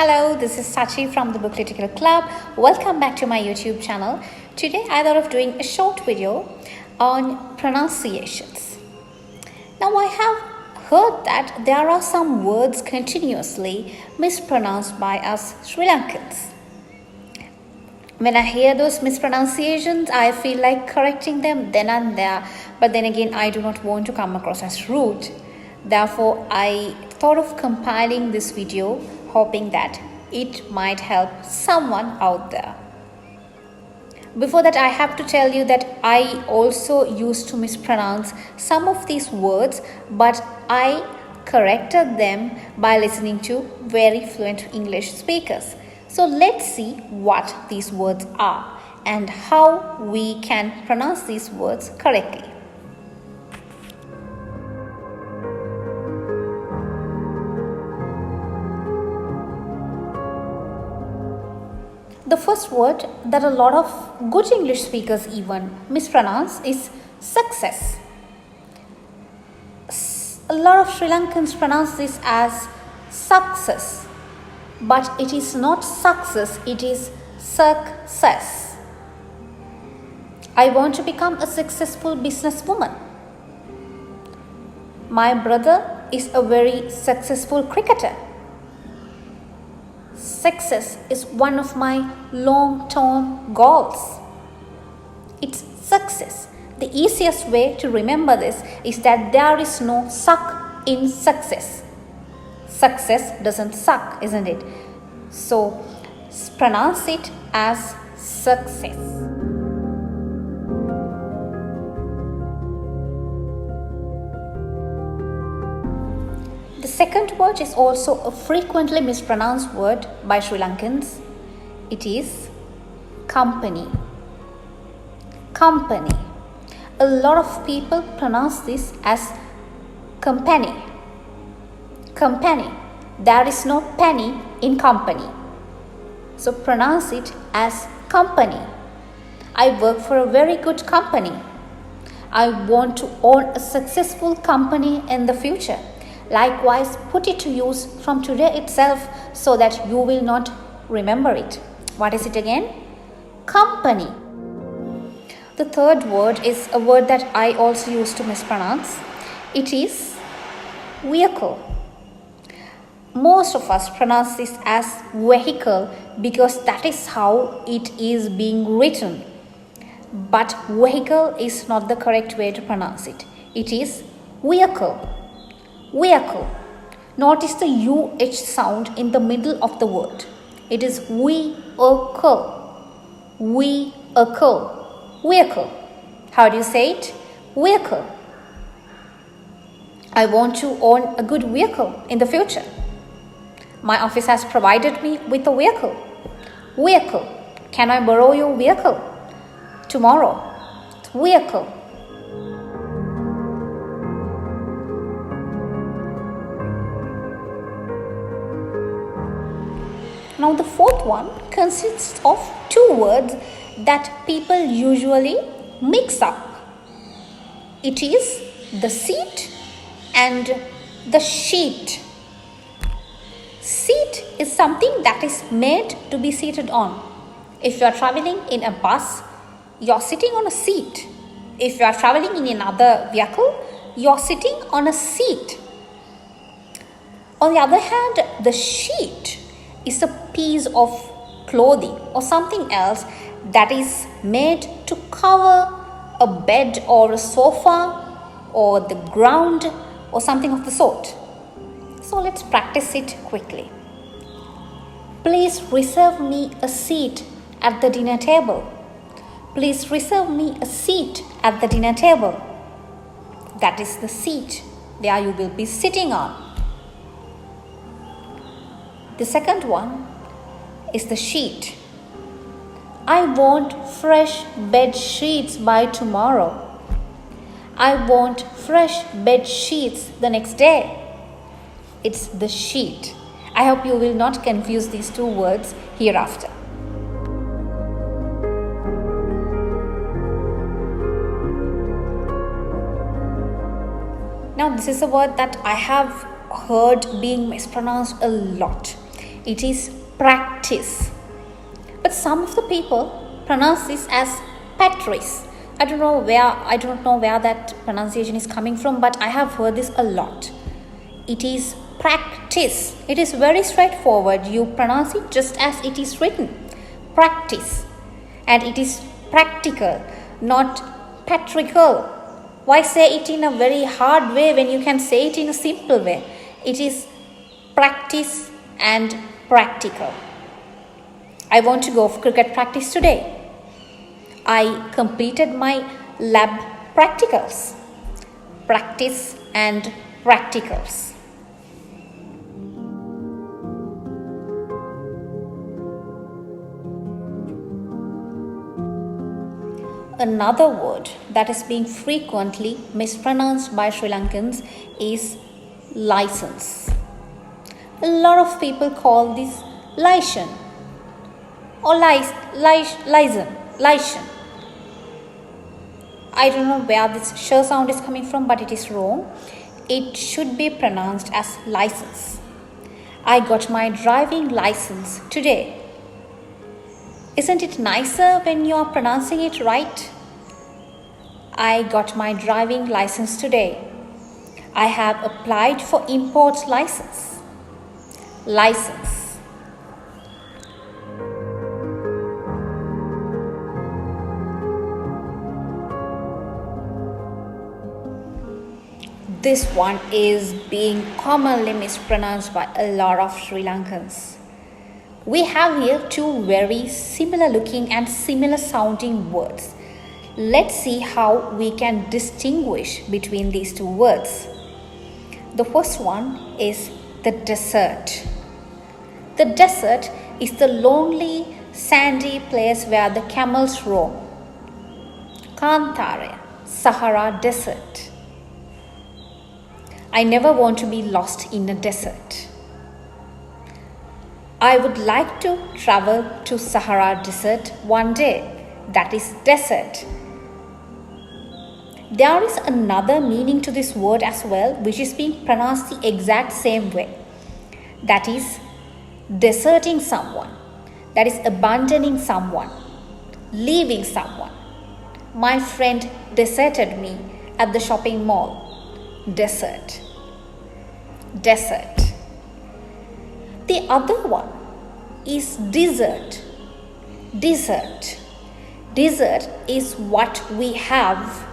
Hello, this is Sachi from the Book Critical Club. Welcome back to my YouTube channel. Today I thought of doing a short video on pronunciations. Now I have heard that there are some words continuously mispronounced by us Sri Lankans. When I hear those mispronunciations, I feel like correcting them then and there. But then again, I do not want to come across as rude. Therefore, I thought of compiling this video, hoping that it might help someone out there. Before that, I have to tell you that I also used to mispronounce some of these words, but I corrected them by listening to very fluent English speakers. So let's see what these words are and how we can pronounce these words correctly. The first word that a lot of good English speakers even mispronounce is success. A lot of Sri Lankans pronounce this as success, but it is not success, it is success. I want to become a successful businesswoman. My brother is a very successful cricketer. Success is one of my long-term goals. It's success. The easiest way to remember this is that there is no suck in success. Success doesn't suck, isn't it? So pronounce it as success. The second word is also a frequently mispronounced word by Sri Lankans. It is company. Company. A lot of people pronounce this as company. Company. There is no penny in company. So pronounce it as company. I work for a very good company. I want to own a successful company in the future. Likewise, put it to use from today itself so that you will not remember it. What is it again? Company. The third word is a word that I also used to mispronounce. It is vehicle. Most of us pronounce this as vehicle because that is how it is being written. But vehicle is not the correct way to pronounce it. It is vehicle. Vehicle. Notice the UH sound in the middle of the word. It is vehicle. Vehicle. Vehicle. How do you say it? Vehicle. I want to own a good vehicle in the future. My office has provided me with a vehicle. Vehicle. Can I borrow your vehicle? Tomorrow. Vehicle. Now the fourth one consists of two words that people usually mix up. It is the seat and the sheet. Seat is something that is made to be seated on. If you are traveling in a bus, you are sitting on a seat. If you are traveling in another vehicle, you are sitting on a seat. On the other hand, the sheet is a piece of clothing or something else that is made to cover a bed or a sofa or the ground or something of the sort. So let's practice it quickly. Please reserve me a seat at the dinner table. Please reserve me a seat at the dinner table. That is the seat where you will be sitting on. The second one is the sheet. I want fresh bed sheets by tomorrow. I want fresh bed sheets the next day. It's the sheet. I hope you will not confuse these two words hereafter. Now this is a word that I have heard being mispronounced a lot. It is practice. But some of the people pronounce this as Patrice. I don't know where that pronunciation is coming from, but I have heard this a lot. It is practice. It is very straightforward. You pronounce it just as it is written. Practice. And it is practical, not patrical. Why say it in a very hard way when you can say it in a simple way? It is practice and practical. I want to go for cricket practice today. I completed my lab practicals. Practice and practicals. Another word that is being frequently mispronounced by Sri Lankans is license. A lot of people call this license or license. I don't know where this sh sound is coming from, but it is wrong. It should be pronounced as license. I got my driving license today. Isn't it nicer when you are pronouncing it right? I got my driving license today. I have applied for import license. License. This one is being commonly mispronounced by a lot of Sri Lankans. We have here two very similar looking and similar sounding words. Let's see how we can distinguish between these two words. The first one is the desert. The desert is the lonely, sandy place where the camels roam. Kantare, Sahara Desert. I never want to be lost in a desert. I would like to travel to Sahara Desert one day. That is desert. There is another meaning to this word as well, which is being pronounced the exact same way. That is deserting someone. That is abandoning someone. Leaving someone. My friend deserted me at the shopping mall. Desert. Desert. The other one is dessert. Dessert. Dessert is what we have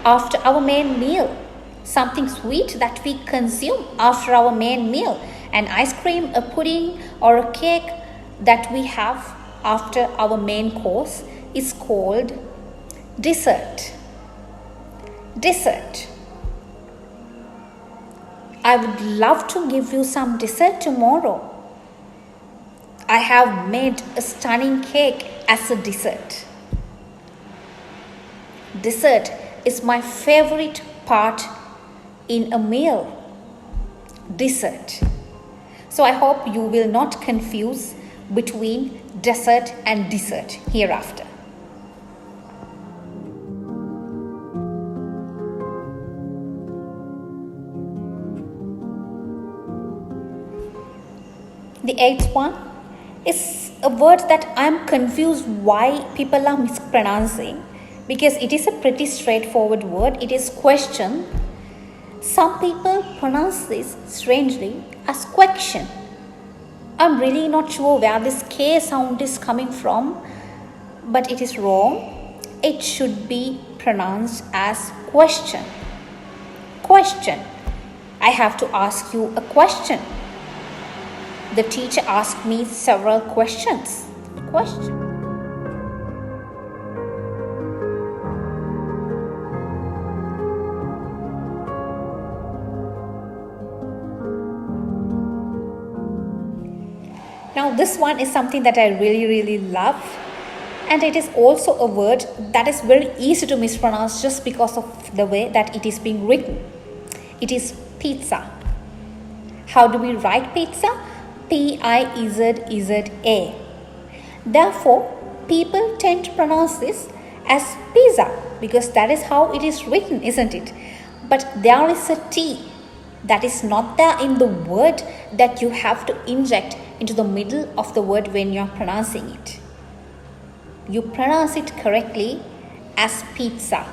after our main meal. Something sweet that we consume after our main meal. An ice cream, a pudding, or a cake that we have after our main course is called dessert. Dessert. I would love to give you some dessert tomorrow. I have made a stunning cake as a dessert. Dessert is my favorite part in a meal. Dessert. So I hope you will not confuse between dessert and dessert hereafter. The eighth one is a word that I am confused why people are mispronouncing, because it is a pretty straightforward word. It is question. Some people pronounce this strangely as question. I'm really not sure where this K sound is coming from, but it is wrong. It should be pronounced as question. Question. I have to ask you a question. The teacher asked me several questions. Question. Now this one is something that I really love, and it is also a word that is very easy to mispronounce just because of the way that it is being written. It is pizza. How do we write pizza? P-I-Z-Z-A. Therefore, people tend to pronounce this as pizza because that is how it is written, isn't it? But there is a T that is not there in the word that you have to inject into the middle of the word when you're pronouncing it. You pronounce it correctly as pizza.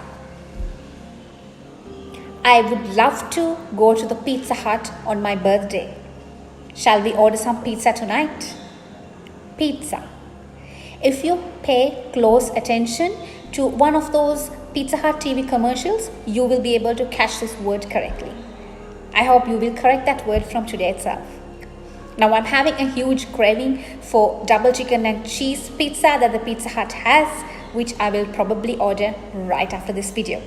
I would love to go to the Pizza Hut on my birthday. Shall we order some pizza tonight? Pizza. If you pay close attention to one of those Pizza Hut TV commercials, you will be able to catch this word correctly. I hope you will correct that word from today itself. Now I'm having a huge craving for double chicken and cheese pizza that the Pizza Hut has, which I will probably order right after this video.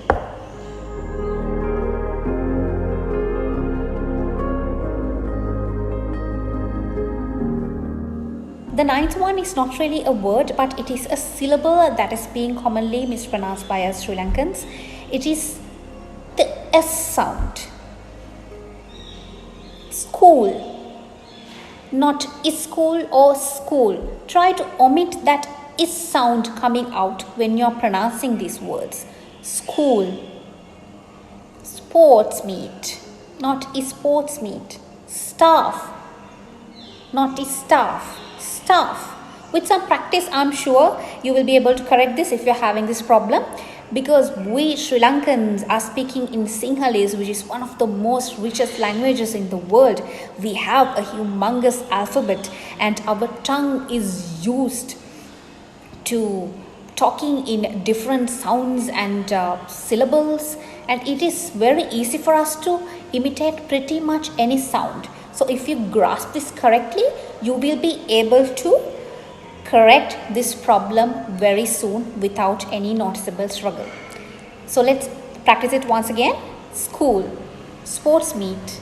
The ninth one is not really a word, but it is a syllable that is being commonly mispronounced by us Sri Lankans. It is the S sound. School. Not school or school. Try to omit that is sound coming out when you're pronouncing these words. School. Sports meet. Not sports meet. Staff. Not staff. Staff. With some practice, I'm sure you will be able to correct this if you're having this problem, because we Sri Lankans are speaking in Sinhalese, which is one of the most richest languages in the world. We have a humongous alphabet and our tongue is used to talking in different sounds and syllables, and it is very easy for us to imitate pretty much any sound. So if you grasp this correctly, you will be able to correct this problem very soon without any noticeable struggle. So let's practice it once again. School, sports meet,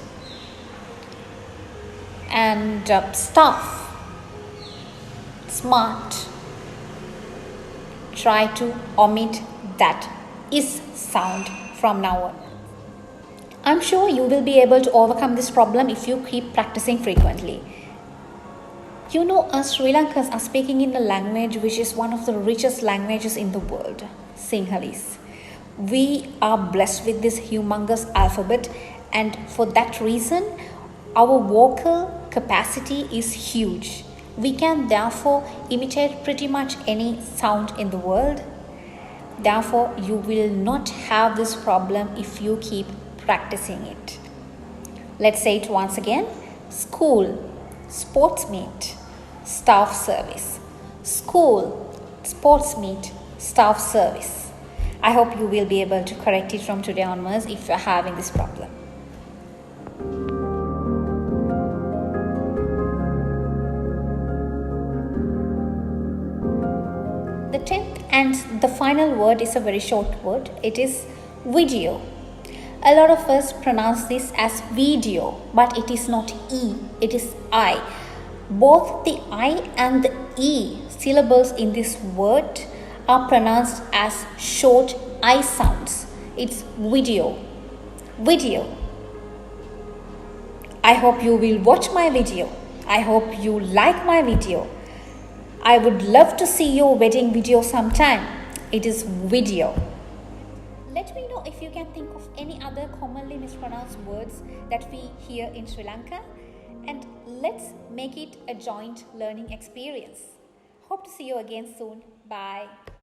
and staff, smart. Try to omit that is sound from now on. I'm sure you will be able to overcome this problem if you keep practicing frequently. You know, us Sri Lankans are speaking in a language which is one of the richest languages in the world, Sinhalese. We are blessed with this humongous alphabet, and for that reason, our vocal capacity is huge. We can therefore imitate pretty much any sound in the world. Therefore, you will not have this problem if you keep practicing it. Let's say it once again. School, sports meet, staff service. School, sports meet, staff service. I hope you will be able to correct it from today onwards if you're having this problem. The 10th and the final word is a very short word. It is video. A lot of us pronounce this as video, but it is not E, it is I. Both the I and the E syllables in this word are pronounced as short I sounds. It's video. Video. I hope you will watch my video. I hope you like my video. I would love to see your wedding video sometime. It is video. Let me know if you can think of any other commonly mispronounced words that we hear in Sri Lanka, and let's make it a joint learning experience. Hope to see you again soon. Bye.